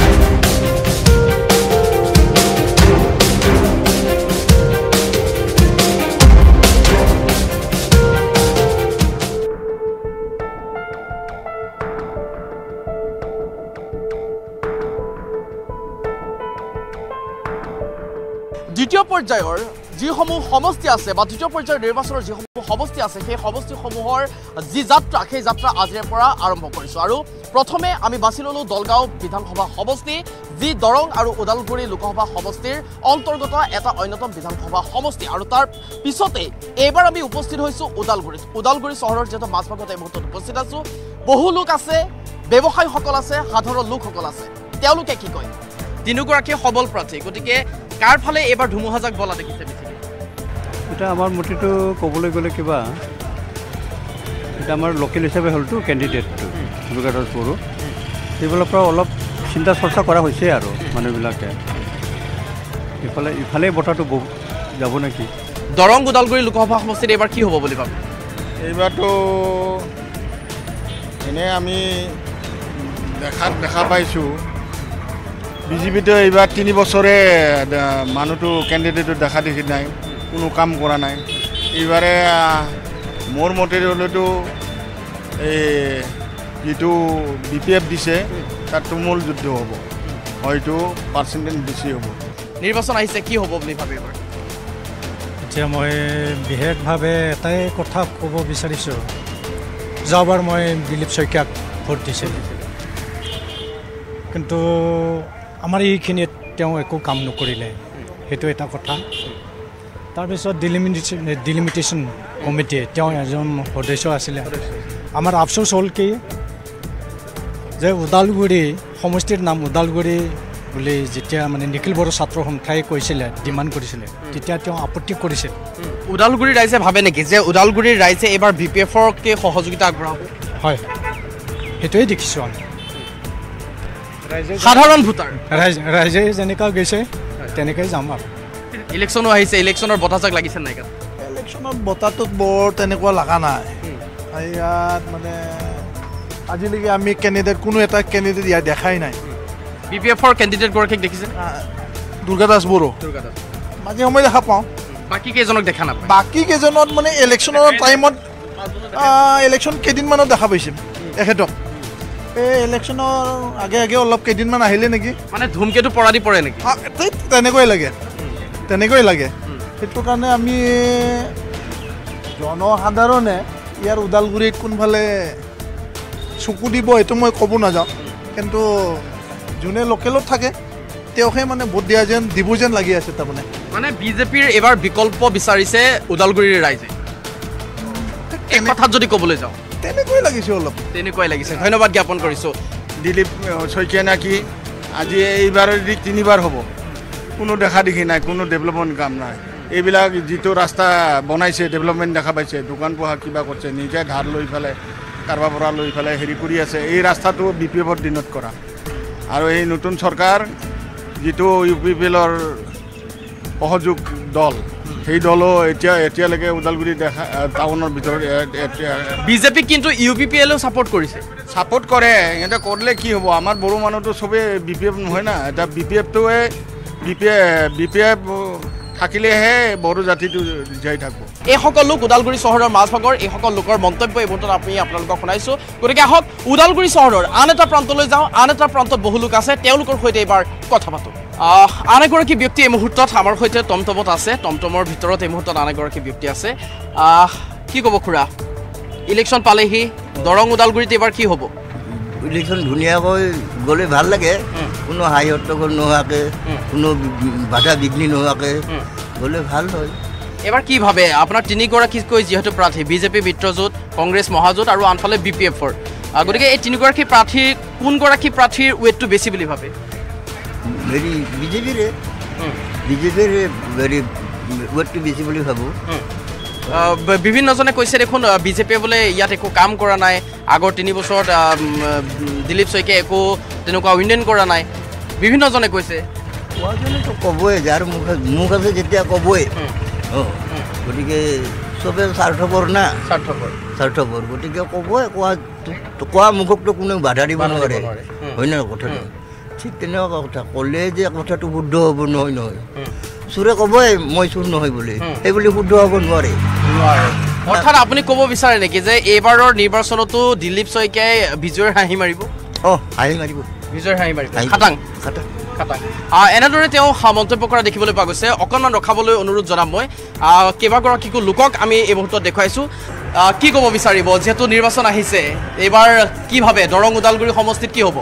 দ্বিতীয় পৰ্যায়ৰ যিসমূহ সমষ্টি আছে বা দ্বিতীয় পৰ্যায়ৰ নিৰ্বাচনৰ যিসমূহ সমষ্টি আছে, সেই সমষ্টিসমূহৰ যি যাত্ৰা, সেই যাত্ৰা আজিৰে পৰা আৰম্ভ কৰিছোঁ। আৰু প্ৰথমে আমি বাছি ল'লোঁ দলগাঁও বিধানসভা সমষ্টি, যি দৰং আৰু ওদালগুৰি লোকসভা সমষ্টিৰ অন্তৰ্গত এটা অন্যতম বিধানসভা সমষ্টি। আৰু তাৰ পিছতে এইবাৰ আমি উপস্থিত হৈছোঁ ওদালগুৰিত। ওদালগুৰি চহৰৰ যিহেতু মাজভাগত এই মুহূৰ্তত উপস্থিত আছোঁ। বহু লোক আছে, ব্যৱসায়ীসকল আছে, সাধাৰণ লোকসকল আছে। তেওঁলোকে কি কয়? তিনিগৰাকী সবল প্ৰাৰ্থী, গতিকে কাৰ ফালে এইবাৰ ধুমুহাজাক বলা দেখিছে বেছিকৈ? এতিয়া আমাৰ মতিটো ক'বলৈ গ'লে কিবা, এতিয়া আমাৰ লোকেল হিচাপে হ'লতো কেণ্ডিডেটটো দুৰ্গাদাস বড়ো, সেইফালৰ পৰা অলপ চিন্তা চৰ্চা কৰা হৈছে আৰু মানুহবিলাকে। ইফালে বতাহটো যাব নেকি? দৰং ওদালগুৰি লোকসভা সমষ্টিত এইবাৰ কি হ'ব বুলি ভাবে? এইবাৰতো এনে আমি দেখা পাইছোঁ বিজেপিটো এইবাৰ 3 বছৰে মানুহটো কেণ্ডিডেটটো দেখা দেখি নাই, কোনো কাম কৰা নাই। এইবাৰে মোৰ মতে হ'লেতো এই যিটো BPF দিছে তাত তুমুল যুদ্ধ হ'ব, হয়তো পাৰ্চেণ্টেজ বেছি হ'ব। নিৰ্বাচন আহিছে, কি হ'ব বুলি ভাবে এইবাৰ? এতিয়া মই বিশেষভাৱে এটাই কথা ক'ব বিচাৰিছোঁ, যোৱাবাৰ মই দিলীপ শইকীয়াক ভোট দিছিলোঁ, কিন্তু আমাৰ এইখিনিত তেওঁ একো কাম নকৰিলে, সেইটো এটা কথা। তাৰপিছত ডিলিমিটেশ্যন কমিটি তেওঁ এজন সদস্য আছিলে। আমাৰ আফচোচ হ'ল কি যে ওদালগুৰি সমষ্টিৰ নাম ওদালগুৰি বুলি যেতিয়া মানে নিখিল বড়ো ছাত্ৰ সন্থাই কৈছিলে, ডিমাণ্ড কৰিছিলে, তেতিয়া তেওঁ আপত্তি কৰিছিল। ওদালগুৰিৰ ৰাইজে ভাবে নেকি যে ওদালগুৰিৰ ৰাইজে এইবাৰ BPF-কে সহযোগিতা আগবঢ়াব? হয়, সেইটোৱে দেখিছোঁ আমি। সাধাৰণ ভোটাৰ ৰাইজে যেনেকুৱা গৈছে তেনেকৈ যাম আৰু। ইলেকশ্যনো আহিছে, ইলেকশ্যনৰ বতাহজাক লাগিছে নাই? ইলেকশ্যনৰ বতাহটোত বৰ তেনেকুৱা লগা নাই ইয়াত। মানে আজিলৈকে আমি কোনো এটা কেণ্ডিডেট ইয়াত দেখাই নাই। BPF-ৰ কেণ্ডিডেটগৰাকীক দেখিছে? দুৰ্গাদাস বড়ো মাজে সময়ে দেখা পাওঁ, বাকী কেইজনক দেখা নাপায়। বাকী কেইজনত মানে ইলেকশ্যনৰ টাইমত, ইলেকশ্যন কেইদিনমানত দেখা পাইছিল এখেতক। এই ইলেকশ্যনৰ আগে অলপ কেইদিনমান আহিলে নেকি, মানে ধুমকেতু পৰা দি পৰে নেকি? তেনেকুৱাই লাগে। সেইটো কাৰণে আমি জনসাধাৰণে ইয়াৰ ওদালগুৰিত কোনফালে চকু দিব এইটো মই ক'ব নাযাওঁ, কিন্তু যোনে লোকেলত থাকে তেওঁহে মানে ভোট দিয়া যেন দিব যেন লাগি আছে। তাৰমানে মানে বিজেপিৰ এইবাৰ বিকল্প বিচাৰিছে ওদালগুৰিৰ ৰাইজে, এক কথাত যদি ক'বলৈ যাওঁ তেনেকুৱাই লাগিছে, অলপ তেনেকুৱাই লাগিছে। ধন্যবাদ জ্ঞাপন কৰিছোঁ। দিলীপ শইকীয়া নাকি আজি এইবাৰ 3বাৰ হ'ব, কোনো দেখা দেখি নাই, কোনো ডেভেলপমেণ্ট কাম নাই। এইবিলাক যিটো ৰাস্তা বনাইছে ডেভেলপমেণ্ট দেখা পাইছে, দোকান পোহা কিবা কৰিছে, নিজে ধাৰ লৈ পেলাই কাৰোবাৰ পৰা লৈ পেলাই হেৰি কৰি আছে। এই ৰাস্তাটো BPF-ৰ দিনত কৰা। আৰু এই নতুন চৰকাৰ যিটো UPPL-ৰ সহযোগ দল, সেই দলো এতিয়ালৈকে ওদালগুৰি টাউনৰ ভিতৰত বিজেপিক কিন্তু UPPL-ও ছাপোৰ্ট কৰিছে। ছাপোৰ্ট কৰে, সিহঁতে কৰিলে কি হ'ব? আমাৰ বড়ো মানুহটো চবেই BPF নহয় না। এটা BPF-টোৱে BPF থাকিলেহে বড়ো জাতিটো জীয়াই থাকিব। এইসকল লোক ওদালগুৰি চহৰৰ মাজভাগৰ, এইসকল লোকৰ মন্তব্য এই মুহূৰ্তত আমি আপোনালোকক শুনাইছোঁ। গতিকে আহক ওদালগুৰি চহৰৰ আন এটা প্ৰান্তলৈ যাওঁ। আন এটা প্ৰান্তত বহু লোক আছে, তেওঁলোকৰ সৈতে এইবাৰ কথা পাতোঁ। আন এগৰাকী ব্যক্তি এই মুহূৰ্তত আমাৰ সৈতে টমটমত আছে। টমটমৰ ভিতৰত এই মুহূৰ্তত আন এগৰাকী ব্যক্তি আছে। কি ক'ব খুৰা, ইলেকশ্যন পালেহি, দৰং ওদালগুৰিত এইবাৰ কি হ'ব? ইলেকশ্যন ধুনীয়াকৈ গ'লে ভাল লাগে, কোনো হাই হট্টগোল নোহোৱাকৈ, কোনো বাধা বিঘ্নি নোহোৱাকৈ গ'লে ভাল হয়। এবাৰ কি ভাবে আপোনাৰ তিনিগৰাকীকৈ যিহেতু প্ৰাৰ্থী বিজেপি মিত্ৰজোঁট কংগ্ৰেছ মহাজোঁট আৰু আনফালে BPF-ৰ গতিকে এই তিনিগৰাকী প্ৰাৰ্থীৰ কোনগৰাকী প্ৰাৰ্থীৰ ৱেটটো বেছি বুলি ভাবে ভেৰি বিজেপিৰে ভেৰি ৱেটটো বেছি বুলি ভাবোঁ বিভিন্নজনে কৈছে দেখোন বিজেপিয়ে বোলে ইয়াত একো কাম কৰা নাই আগৰ 3 বছৰত দিলীপ শইকীয়াই একো তেনেকুৱা উন্নয়ন কৰা নাই বিভিন্নজনে কৈছে কোৱাজনেতো ক'বই যাৰ মুখ আছে যেতিয়া ক'বই গতিকে চবে স্বাৰ্থপৰ না স্বাৰ্থপৰ গতিকে ক'বই কোৱা মুখকতো কোনেও বাধা দিব নোৱাৰে হয় নহয় কথাটো ঠিক তেনেকুৱা কথা ক'লে যে কথাটো শুদ্ধ হ'ব নহয় চোৰে ক'বই মই চোৰ নহয় বুলি সেই বুলি শুদ্ধ হ'ব নোৱাৰে অৰ্থাৎ আপুনি ক'ব বিচাৰে নেকি যে এইবাৰৰ নিৰ্বাচনতো দিলীপ শইকীয়াই বিজয়ৰ হাঁহি মাৰিব হাঁহি মাৰিব বিজয়ৰ হাঁহি মাৰিব খাটাং এনেদৰে তেওঁ মন্তব্য কৰা দেখিবলৈ পোৱা গৈছে অকণমান ৰখাবলৈ অনুৰোধ জনাম মই কেইবাগৰাকীকো লোকক আমি এই মুহূৰ্তত দেখুৱাইছোঁ কি ক'ব বিচাৰিব যিহেতু নিৰ্বাচন আহিছে এইবাৰ কি ভাবে দৰং ওদালগুৰি সমষ্টিত কি হ'ব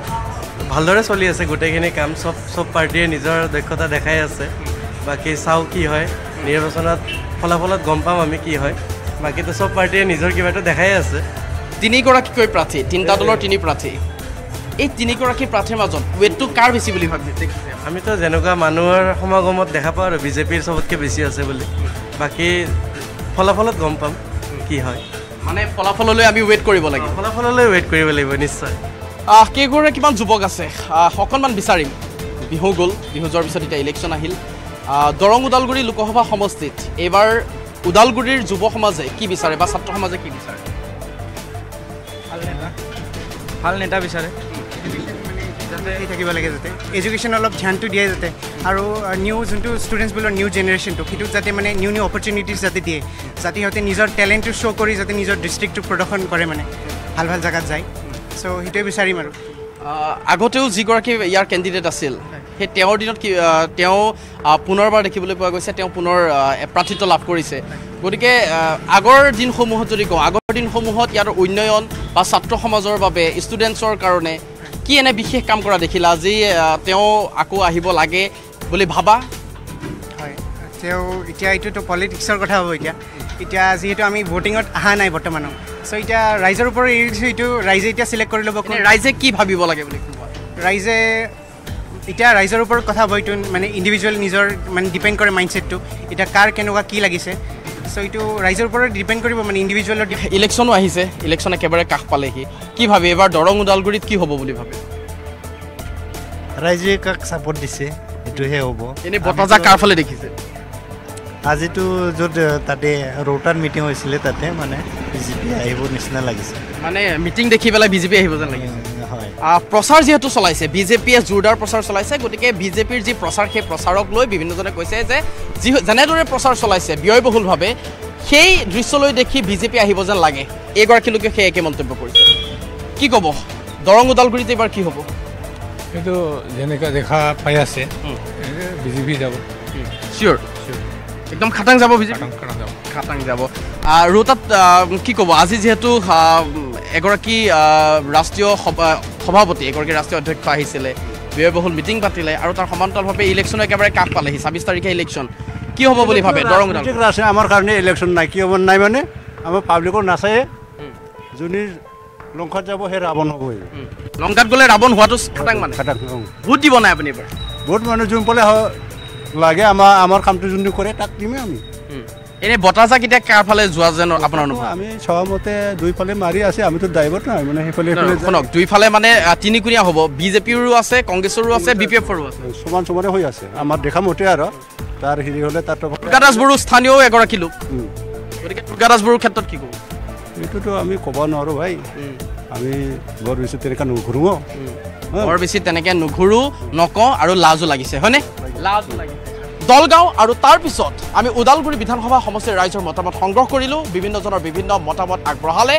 ভালদৰে চলি আছে গোটেইখিনি কাম চব পাৰ্টিয়ে নিজৰ দক্ষতা দেখাই আছে বাকী চাওঁ কি হয় নিৰ্বাচনত ফলাফলত গম পাম আমি কি হয় বাকীতো চব পাৰ্টিয়ে নিজৰ কিবাটো দেখাই আছে তিনিগৰাকীকৈ প্ৰাৰ্থী তিনিটা দলৰ তিনি প্ৰাৰ্থী এই তিনিগৰাকী প্ৰাৰ্থীৰ মাজত ৱেটটো কাৰ বেছি বুলি ভাবিছে আমিতো যেনেকুৱা মানুহৰ সমাগমত দেখা পাওঁ আৰু বিজেপিৰ চবতকৈ বেছি আছে বুলি বাকী ফলাফলত গম পাম কি হয় মানে ফলাফললৈ আমি ৱেট কৰিব লাগিব ফলাফললৈ ৱেট কৰিব লাগিব নিশ্চয় কেইগৰাকী কিমান যুৱক আছে অকণমান বিচাৰিম বিহু গ'ল বিহু যোৱাৰ পিছত এতিয়া ইলেকশ্যন আহিল দৰং ওদালগুৰি লোকসভা সমষ্টিত এইবাৰ ওদালগুৰিৰ যুৱ সমাজে কি বিচাৰে বা ছাত্ৰ সমাজে কি বিচাৰে ভাল নেতা বিচাৰে যাতে থাকিব লাগে যাতে এডুকেশ্যন অলপ ধ্যানটো দিয়ে যাতে আৰু নিউ যোনটো ষ্টুডেণ্টছবোৰৰ নিউ জেনেৰেশ্যনটো সেইটোক যাতে মানে নিউ অপৰচুনিটিছ যাতে দিয়ে যাতে সিহঁতে নিজৰ টেলেণ্টটো শ্ব' কৰি যাতে নিজৰ ডিষ্ট্ৰিক্টটোক প্ৰদৰ্শন কৰে মানে ভাল ভাল জেগাত যায় চ' সেইটোৱে বিচাৰিম আৰু আগতেও যিগৰাকী ইয়াৰ কেণ্ডিডেট আছিল সেই তেওঁৰ দিনত কি তেওঁ পুনৰবাৰ দেখিবলৈ পোৱা গৈছে তেওঁ পুনৰ প্ৰাৰ্থিত্ব লাভ কৰিছে গতিকে আগৰ দিনসমূহত যদি কওঁ আগৰ দিনসমূহত ইয়াৰ উন্নয়ন বা ছাত্ৰ সমাজৰ বাবে ষ্টুডেণ্টছৰ কাৰণে কি এনে বিশেষ কাম কৰা দেখিলা আজি তেওঁ আকৌ আহিব লাগে বুলি ভাবা হয় তেওঁ এতিয়া এইটোতো পলিটিক্সৰ কথা হ'ব এতিয়া যিহেতু আমি ভোটিঙত অহা নাই বৰ্তমানত চ' এতিয়া ৰাইজৰ ওপৰত এৰি দিছোঁ এইটো ৰাইজে এতিয়া চিলেক্ট কৰি ল'ব ৰাইজে কি ভাবিব লাগে বুলি ৰাইজে এতিয়া ৰাইজৰ ওপৰত কথা হ'ব এইটো মানে ইণ্ডিভিজুৱেল নিজৰ মানে ডিপেণ্ড কৰে মাইণ্ডছেটটো এতিয়া কাৰ কেনেকুৱা কি লাগিছে চ' এইটো ৰাইজৰ ওপৰত ডিপেণ্ড কৰিব মানে ইণ্ডিভিজুৱেলৰ ইলেকশ্যনো আহিছে ইলেকশ্যন একেবাৰে কাষ পালেহি কি ভাবে এবাৰ দৰং ওদালগুৰিত কি হ'ব বুলি ভাবে ৰাইজে কাক ছাপৰ্ট দিছে এইটোহে হ'ব এনেই বতাজা কাৰ ফালে দেখিছে আজিতো য'ত তাতে ৰৌতাৰ মিটিং হৈছিলে তাতে মানে বিজেপি আহিব নিচিনা লাগিছে মানে মিটিং দেখি পেলাই বিজেপি আহিব যেন লাগিছে প্ৰচাৰ যিহেতু চলাইছে বিজেপিয়ে জোৰদাৰ প্ৰচাৰ চলাইছে গতিকে বিজেপিৰ যি প্ৰচাৰ সেই প্ৰচাৰক লৈ বিভিন্নজনে কৈছে যে যেনেদৰে প্ৰচাৰ চলাইছে ব্যয়বহুলভাৱে সেই দৃশ্যলৈ দেখি বিজেপি আহিব যেন লাগে এইগৰাকী লোকে সেই একে মন্তব্য কৰিছে কি ক'ব দৰং ওদালগুৰিত এইবাৰ কি হ'ব এইটো যেনেকুৱা দেখা পাই আছে বিজেপি যাব চিয়'ৰ একদম খাটাং যাব বিজেপি খাটাং যাব আৰু তাত কি ক'ব আজি যিহেতু এগৰাকী ৰাষ্ট্ৰীয় সভাপতি এগৰাকী ৰাষ্ট্ৰীয় অধ্যক্ষ আহিছিলে ব্যয়বহুল মিটিং পাতিলে আৰু তাৰ সমান্তৰালভাৱে ইলেকশ্যন একেবাৰে কাষ পালেহি 26 তাৰিখে ইলেকশ্যন কি হ'ব বুলি ভাবে দৰং আছে আমাৰ কাৰণে ইলেকশ্যন নাই কি হ'ব নাই মানে আমাৰ পাব্লিকৰ নাচায়ে যোনে লংকাত যাব সেই ৰাৱণ হ'বই লংকাত গ'লে ৰাৱণ হোৱাটো খাটাং মানে ভোট দিব নাই আপুনি এবাৰ ভোট মানে যোন পালে লাগে আমাৰ কামটো যোনটো কৰে তাক দিমেই আমি এনে বতাজা কেতিয়া কাৰ ফালে যোৱা যেন আপোনাৰ অনুভৱ আমি সহমতে দুইফালে মাৰি আছে আমিতো ড্ৰাইভাৰ নাই মানে সেইফালে শুনক দুইফালে মানে তিনিকুণীয়া হ'ব বিজেপিৰো আছে কংগ্ৰেছৰো আছে BPF-ৰো আছে সমান সমানে হৈ আছে আমাৰ দেখা মতে আৰু তাৰ হেৰি হ'লে তাত দুৰ্গাদাস বড়ো স্থানীয় এগৰাকী লোক গতিকে দুৰ্গাদাস বড়োৰ ক্ষেত্ৰত কি ক'ব এইটোতো আমি ক'ব নোৱাৰোঁ ভাই আমি বৰ বেছি তেনেকৈ নুঘূৰোঁ বৰ বেছি তেনেকৈ নুঘূৰোঁ নকওঁ আৰু লাজো লাগিছে হয়নে লাজো লাগিছে দলগাঁও আৰু তাৰ পিছত আমি ওদালগুৰি বিধানসভা সমষ্টিৰ ৰাইজৰ মতামত সংগ্ৰহ কৰিলোঁ বিভিন্নজনৰ বিভিন্ন মতামত আগবঢ়ালে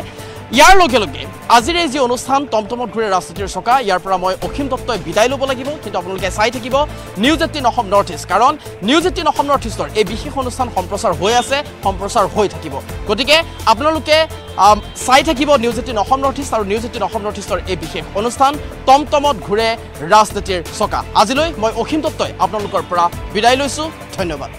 ইয়াৰ লগে লগে আজিৰ এই যি অনুষ্ঠান টমটমত ঘূৰে ৰাজনীতিৰ চকা ইয়াৰ পৰা মই অসীম দত্তই বিদায় ল'ব লাগিব কিন্তু আপোনালোকে চাই থাকিব নিউজ 18 অসম নৰ্থ ইষ্ট কাৰণ নিউজ 18 অসম নৰ্থ ইষ্টৰ এই বিশেষ অনুষ্ঠান সম্প্ৰচাৰ হৈ আছে সম্প্ৰচাৰ হৈ থাকিব গতিকে আপোনালোকে চাই থাকিব নিউজ 18 অসম নৰ্থ ইষ্ট আৰু নিউজ 18 অসম নৰ্থ ইষ্টৰ এই বিশেষ অনুষ্ঠান টমটমত ঘূৰে ৰাজনীতিৰ চকা আজিলৈ মই অসীম দত্তই আপোনালোকৰ পৰা বিদায় লৈছোঁ ধন্যবাদ